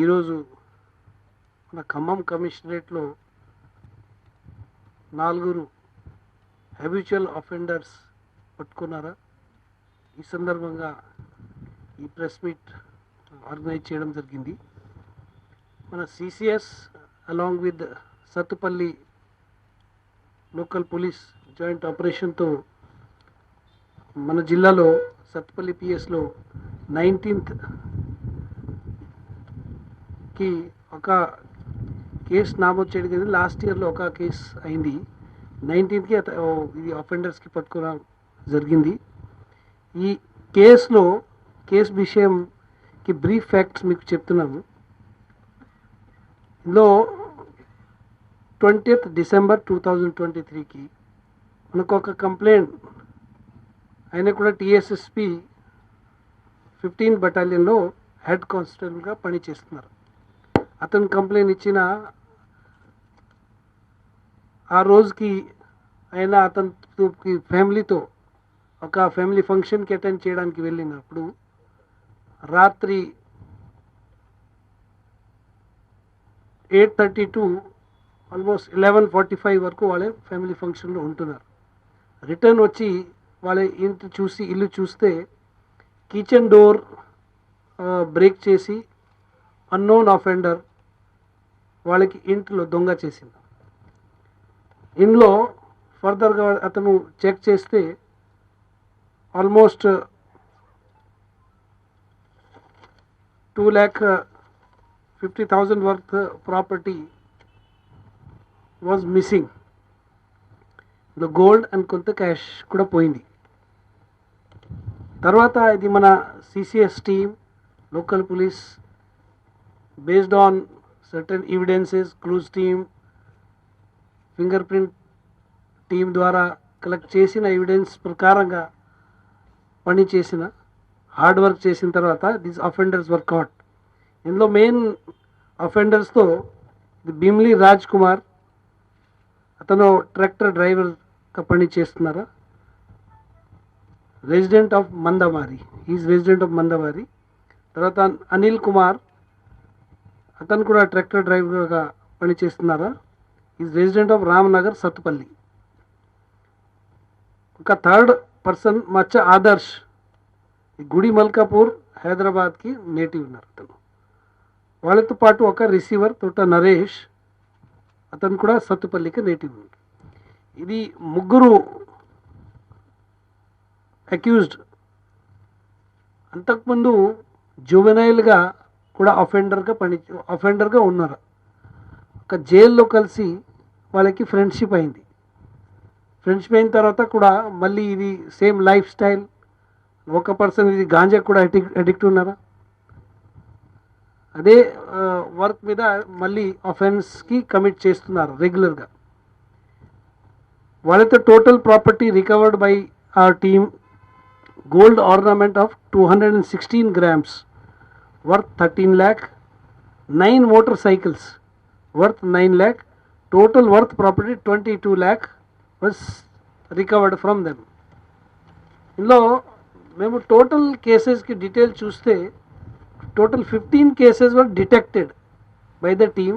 ఈరోజు మన ఖమ్మం కమిషనరేట్లో 4 హ్యాబిచువల్ అఫెండర్స్ పట్టుకున్నారా. ఈ సందర్భంగా ఈ ప్రెస్ మీట్ ఆర్గనైజ్ చేయడం జరిగింది. మన CCS along with Sathupalli local police joint ఆపరేషన్తో మన జిల్లాలో సత్తుపల్లి పిఎస్లో 19th ఒక కేసు నమోదు చేయడం జరిగింది. లాస్ట్ ఇయర్లో ఒక కేసు అయింది. 19th ఇది అఫెండర్స్కి పట్టుకోవడం జరిగింది. ఈ కేసు విషయంకి బ్రీఫ్ ఫ్యాక్ట్స్ మీకు చెప్తున్నాను. ఇందులో 20th December 2023 మనకు ఒక కంప్లైంట్, ఆయన కూడా టీఎస్ఎస్పి 15 బటాలియన్లో హెడ్ కానిస్టేబుల్గా పనిచేస్తున్నారు. అతను కంప్లైంట్ ఇచ్చిన ఆ రోజుకి ఆయన అతని ఫ్యామిలీతో ఒక ఫ్యామిలీ ఫంక్షన్కి అటెండ్ చేయడానికి వెళ్ళినప్పుడు రాత్రి 8:30 to ఆల్మోస్ట్ 11:45 వరకు వాళ్ళ ఫ్యామిలీ ఫంక్షన్లో ఉంటున్నారు. రిటర్న్ వచ్చి వాళ్ళ ఇల్లు చూస్తే కిచెన్ డోర్ బ్రేక్ చేసి అన్నోన్ అఫెండర్ వాళ్ళకి ఇంట్లో దొంగ చేసింది. ఇందులో ఫర్దర్గా అతను చెక్ చేస్తే almost 2,50,000 worth property was missing. Gold and కొంత క్యాష్ కూడా పోయింది. తర్వాత ఇది మన CCS team, local police based on certain evidences, clues team, finger print team ద్వారా కలెక్ట్ చేసిన ఎవిడెన్స్ ప్రకారంగా పనిచేసిన హార్డ్ వర్క్ చేసిన తర్వాత దీస్ అఫెండర్స్ వర్ కాట్. ఇందులో మెయిన్ అఫెండర్స్తో భీమ్లీ రాజ్ కుమార్, అతను ట్రాక్టర్ డ్రైవర్గా పనిచేస్తున్నారా, రెసిడెంట్ ఆఫ్ మందమారి. తర్వాత అనిల్ కుమార్, అతను కూడా ట్రాక్టర్ డ్రైవర్గా పనిచేస్తున్నారా, is resident of Ramnagar Sathupalli. ఒక థర్డ్ పర్సన్ మచ్చ ఆదర్శ్, గుడి మల్కాపూర్ హైదరాబాద్కి నేటివ్ ఉన్నారు. అతను వాళ్ళతో పాటు ఒక రిసీవర్ తోట నరేష్, అతను కూడా సత్తుపల్లికి నేటివ్ ఉన్నారు. ఇది 3 అక్యూజ్డ్ అంతకుముందు జువెనైల్గా కూడా అఫెండర్గా ఉన్నారు. ఒక జైల్లో కలిసి వాళ్ళకి ఫ్రెండ్షిప్ అయింది. ఫ్రెండ్షిప్ అయిన తర్వాత కూడా మళ్ళీ ఇది సేమ్ లైఫ్ స్టైల్. ఒక పర్సన్ ఇది గాంజా కూడా అడిక్ట్ ఉన్నారా, అదే వర్క్ మీద మళ్ళీ అఫెన్స్కి కమిట్ చేస్తున్నారు రెగ్యులర్గా. వాళ్ళతో total property recovered by our team, gold ornament of 216 grams worth 13 lakh, 9 motorcycles worth 9 lakh, total worth property 22 lakh was recovered from them. ఇందులో మేము టోటల్ కేసెస్కి డీటెయిల్ చూస్తే total 15 cases were detected by the team